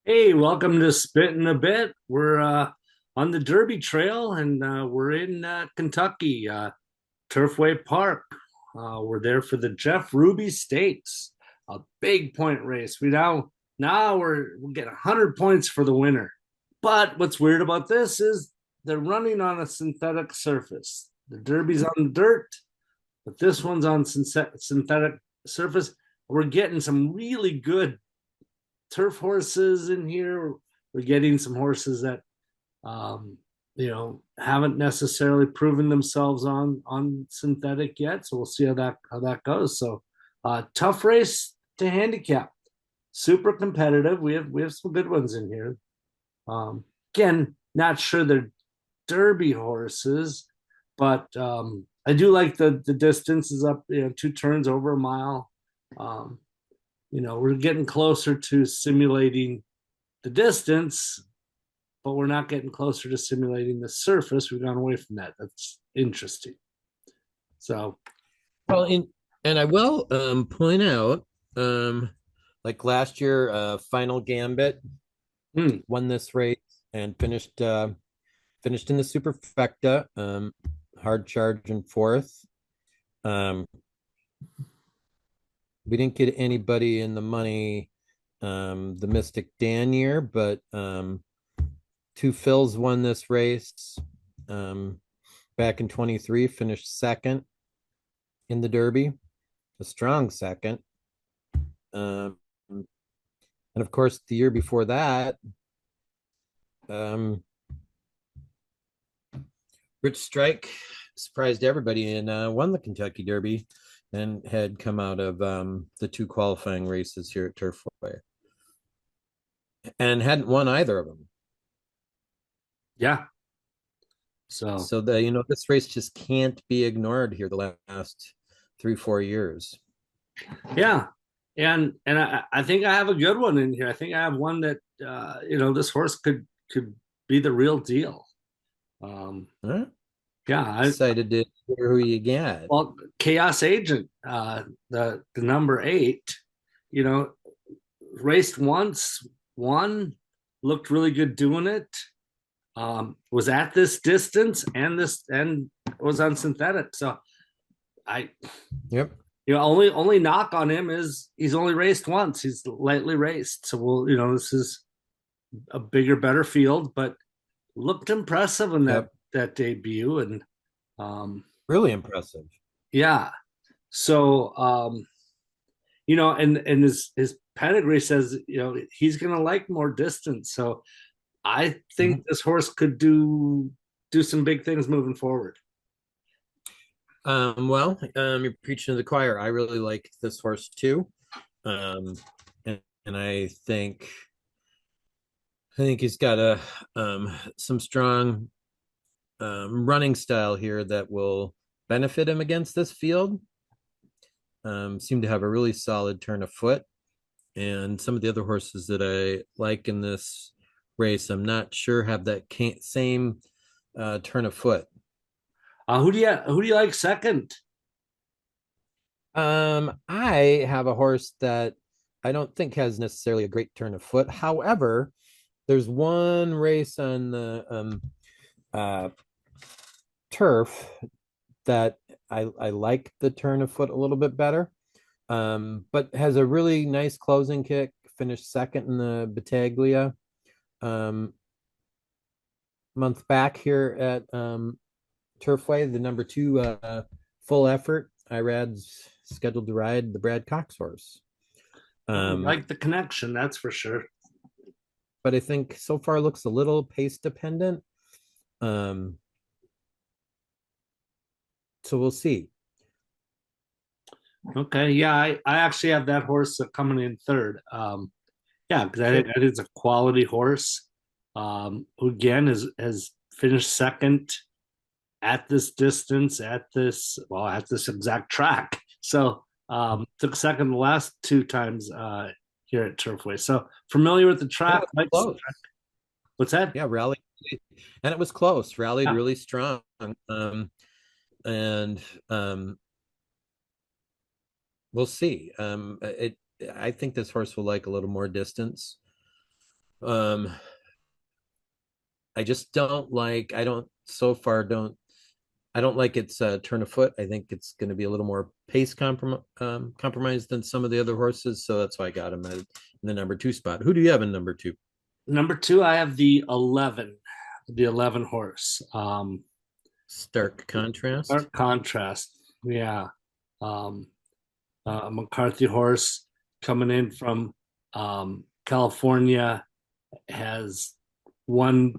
Hey, welcome to Spitting a Bit. We're on the Derby Trail and we're in Kentucky, Turfway Park. We're there for the Jeff Ruby Stakes, a big point race. We get 100 points for the winner. But what's weird about this is they're running on a synthetic surface. The Derby's on dirt, but this one's on synthetic surface. We're getting some really good turf horses in here. We're getting some horses that haven't necessarily proven themselves on synthetic yet. So we'll see how that goes. So tough race to handicap. Super competitive. We have some good ones in here. Um, Again, not sure they're Derby horses, but I do like the distance is up, 2 turns over a mile. Um, we're getting closer to simulating the distance, but we're not getting closer to simulating the surface. We've gone away from that. That's interesting. So, Well, and I will point out, like last year, Final Gambit hmm, won this race and finished in the superfecta, hard charge in fourth. Um, we didn't get anybody in the money the Mystic Dan year, but Two Phils won this race back in 23, finished second in the Derby, a strong second. Um, and of course, the year before that, um, Rich Strike surprised everybody and won the Kentucky Derby and had come out of the two qualifying races here at Turfway and hadn't won either of them. yeah. So, So this race just can't be ignored here the last 3-4 years. yeah. And I think I have a good one in here. I think I have one that this horse could be the real deal. Um, Huh? yeah, Excited to hear who you got. well, Chaos Agent, the number 8, you know, raced once, won, looked really good doing it. Was at this distance and was on synthetic. So I, Yep. only knock on him is he's only raced once. He's lightly raced. So this is a bigger, better field, but looked impressive in that Yep. that debut. And um, Really impressive. yeah, so and his pedigree says he's gonna like more distance. So I think Mhm. this horse could do some big things moving forward. You're preaching to the choir. I really like this horse too. Um, and I think he's got some strong running style here that will benefit him against this field. Seem to have a really solid turn of foot, and some of the other horses that I like in this race, I'm not sure have that same turn of foot. Who do you like second? I have a horse that I don't think has necessarily a great turn of foot. However, there's one race on the uh, turf that I like the turn of foot a little bit better, but has a really nice closing kick. Finished second in the Battaglia um, month back here at Turfway, the number two full effort. Irad's scheduled to ride the Brad Cox horse. I Um, like the connection, that's for sure. but I think so far looks a little pace dependent. Um, so we'll see. Okay, yeah, I actually have that horse coming in third. Yeah, because I think Sure. that is a quality horse. Who again has finished second at this distance at this exact track. So took second the last 2 times here at Turfway. So familiar with the Yeah, track. it's Likes the track. close. What's that? Yeah, rallied, and it was close. Rallied Yeah. really strong. And we'll see. I think this horse will like a little more distance. Um, I just don't like. I don't so far don't. I don't like its turn of foot. I think it's going to be a little more compromised than some of the other horses. So that's why I got him at in the number two spot. Who do you have in number two? Number two, I have the 11 horse. Stark contrast. Stark contrast. Yeah. Um, a McCarthy horse coming in from California has won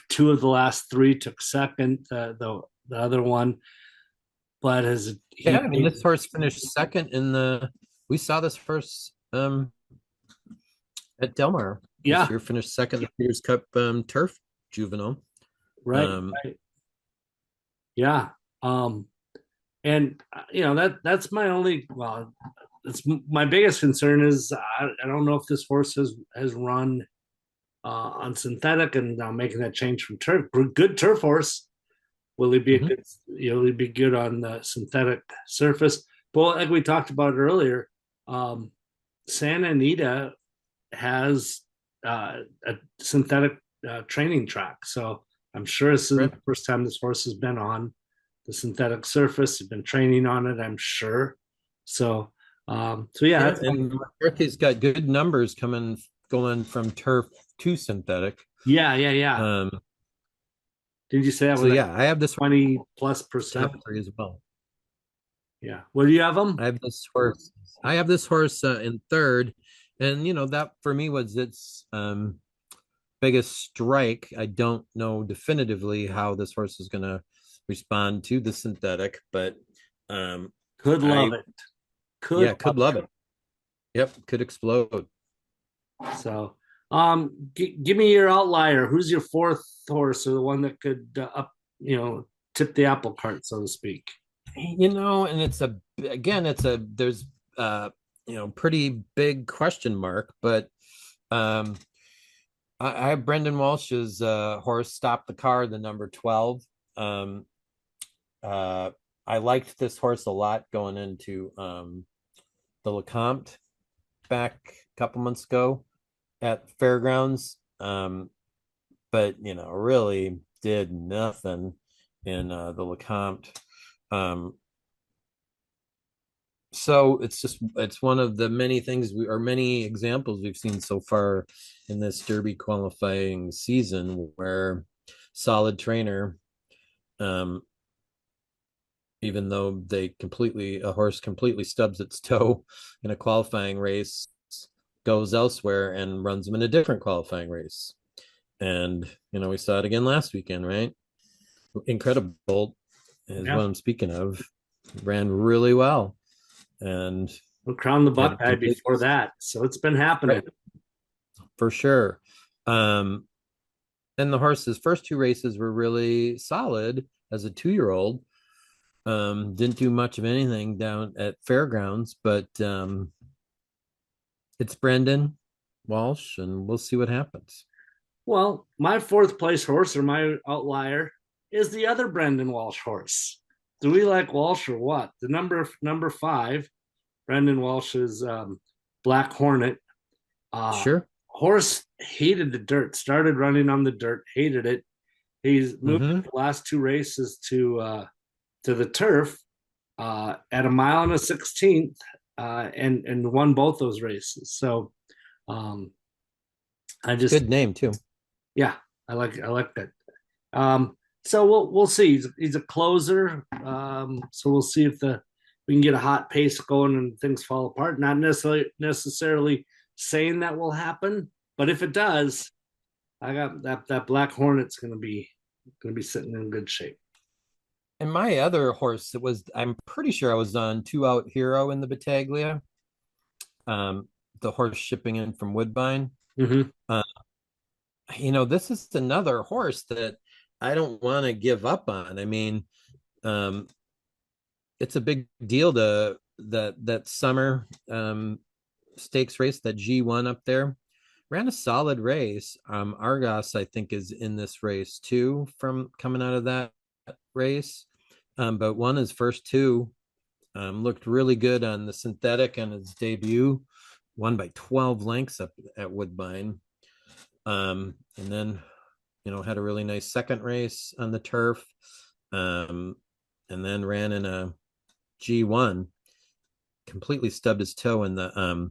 two of the last three, took second, the other one, but has Yeah, he I mean this horse finished second in the. We saw this horse at Delmar this yeah, year. Finished second in the Peters Cup Turf Juvenile. right, Um, right. Yeah. Um, and that's my only it's my biggest concern is I don't know if this horse has run on synthetic and now making that change from turf. Good turf horse. Will he be a mhm. good? Will he be good on the synthetic surface? But like we talked about earlier, um, Santa Anita has a synthetic training track, so I'm sure this isn't Right. the first time this horse has been on the synthetic surface. He's been training on it, I'm sure. So yeah, Yeah, that's and McCarthy's got good numbers coming going from turf to synthetic. yeah. Um, Did you say that so was like yeah, I have this 20+%? top three as well. Yeah. Where do you have them? I have this horse. I have this horse in third, and that for me was its biggest strike. I don't know definitively how this horse is going to respond to the synthetic, but um, Could love I it. Could yeah love could love it. Yep, could explode. it. Give me your outlier. Who's your fourth horse, or the one that could tip the apple cart, so to speak? And it's a again, it's a there's pretty big question mark, but um I have Brendan Walsh's horse Stop the Car, the number 12. Um uh I liked this horse a lot going into the Lecomte back a couple months ago at Fairgrounds. But really did nothing in the Lecomte. Um, so it's one of the many things or many examples we've seen so far in this Derby qualifying season where solid trainer, um, even though a horse completely stubs its toe in a qualifying race, goes elsewhere and runs them in a different qualifying race. And we saw it again last weekend, right? Incredible is Yeah. what I'm speaking of. Ran really well and We'll crown the had Buckeye complete before that. So it's been happening. right for sure. Um, and the horse's first two races were really solid as a 2-year-old. Didn't do much of anything down at Fairgrounds, but it's Brendan Walsh, and we'll see what happens. Well, my fourth place horse or my outlier is the other Brendan Walsh horse. Do we like Walsh or what? The number five, Brendan Walsh's Black Hornet. Uh, Sure. Horse hated the dirt, started running on the dirt, hated it. He's moved Mm-hmm. the last two races to the turf at a mile and a 16th, and won both those races. So um, I just Good name too. yeah, I like that. So we'll see. He's a closer, so we'll see if we can get a hot pace going and things fall apart. Not necessarily saying that will happen, but if it does, I got that Black Hornet's gonna be sitting in good shape. And my other horse, I'm pretty sure I was on 2 Out Hero in the Battaglia. The horse shipping in from Woodbine. Mm-hmm. Uh, this is another horse that I don't want to give up on. I mean, um, it's a big deal to that summer stakes race that G1 up there. Ran a solid race. Argos, I think, is in this race too from coming out of that race. But won his first two. Looked really good on the synthetic on his debut. Won by 12 lengths up at Woodbine. And then, had a really nice second race on the turf. And then ran in a G1, completely stubbed his toe in the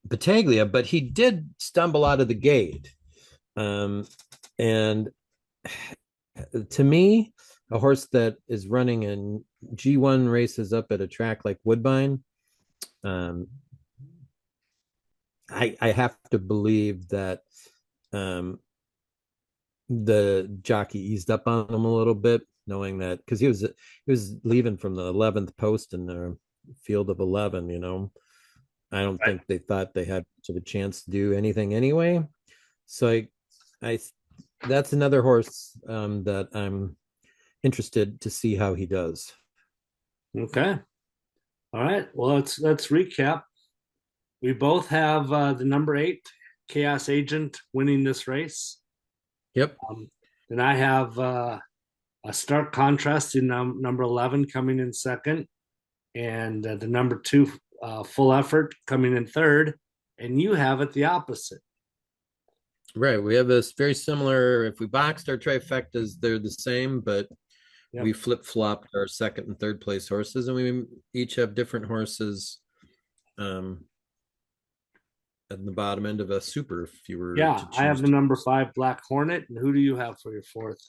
Battaglia, but he did stumble out of the gate. And to me, a horse that is running in G1 races up at a track like Woodbine, um, I have to believe that the jockey eased up on him a little bit, knowing that because he was leaving from the 11th post in the field of 11. I don't Right. think they thought they had much of a chance to do anything anyway. So I that's another horse that I'm interested to see how he does. Okay. All right. Well, let's recap. We both have the number 8 Chaos Agent winning this race. Yep. Then I have a stark contrast in number 11 coming in second, and the number 2 Full Effort coming in third, and you have it the opposite. Right. We have this very similar. If we boxed our trifectas, they're the same, but we Yep. flip flopped our second and third place horses, and we each have different horses at the bottom end of a super if you were Yeah, to I have choose the to. number 5 Black Hornet, and who do you have for your fourth?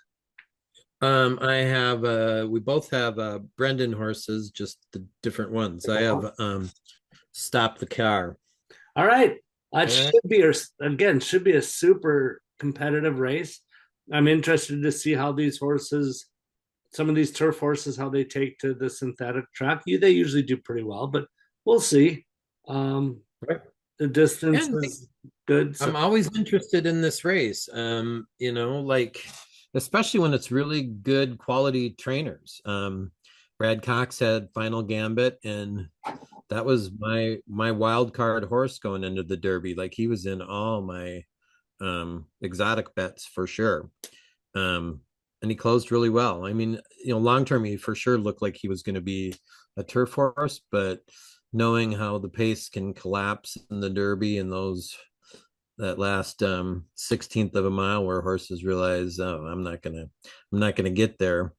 I have we both have Brendan horses, just the different ones. I have Stop the Car. All right. It Uh, should be a super competitive race. I'm interested to see how these horses, some of these turf horses, how they take to the synthetic track. They usually do pretty well, but we'll see. Um, right. the distance And is good. So I'm always interested in this race. Like especially when it's really good quality trainers. Brad Cox had Final Gambit, and that was my wild card horse going into the Derby. Like he was in all my exotic bets for sure. And he closed really well. I mean, long term, he for sure looked like he was going to be a turf horse, but knowing how the pace can collapse in the Derby and that last 16th of a mile where horses realize, oh, I'm not gonna get there.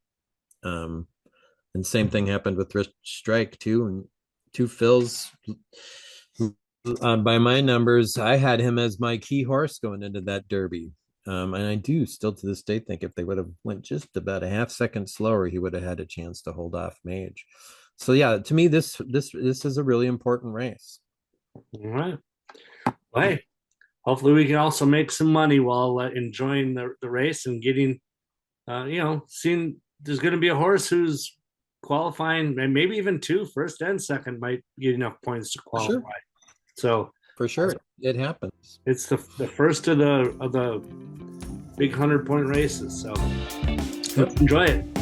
And same thing happened with Rich Strike too, and two Phils. By my numbers, I had him as my key horse going into that Derby. And I do still to this day think if they would have went just about a half second slower, he would have had a chance to hold off Mage. So yeah, to me, this is a really important race. all right. Well, hey, hopefully we can also make some money while enjoying the race and getting, seeing there's going to be a horse who's qualifying, and maybe even two, first and second, might get enough points to For qualify. sure, So for sure, it happens. it's the first of the big 100-point races. So Yep. let's enjoy it.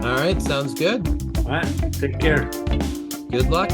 All right, sounds good. All right, take care. Good luck.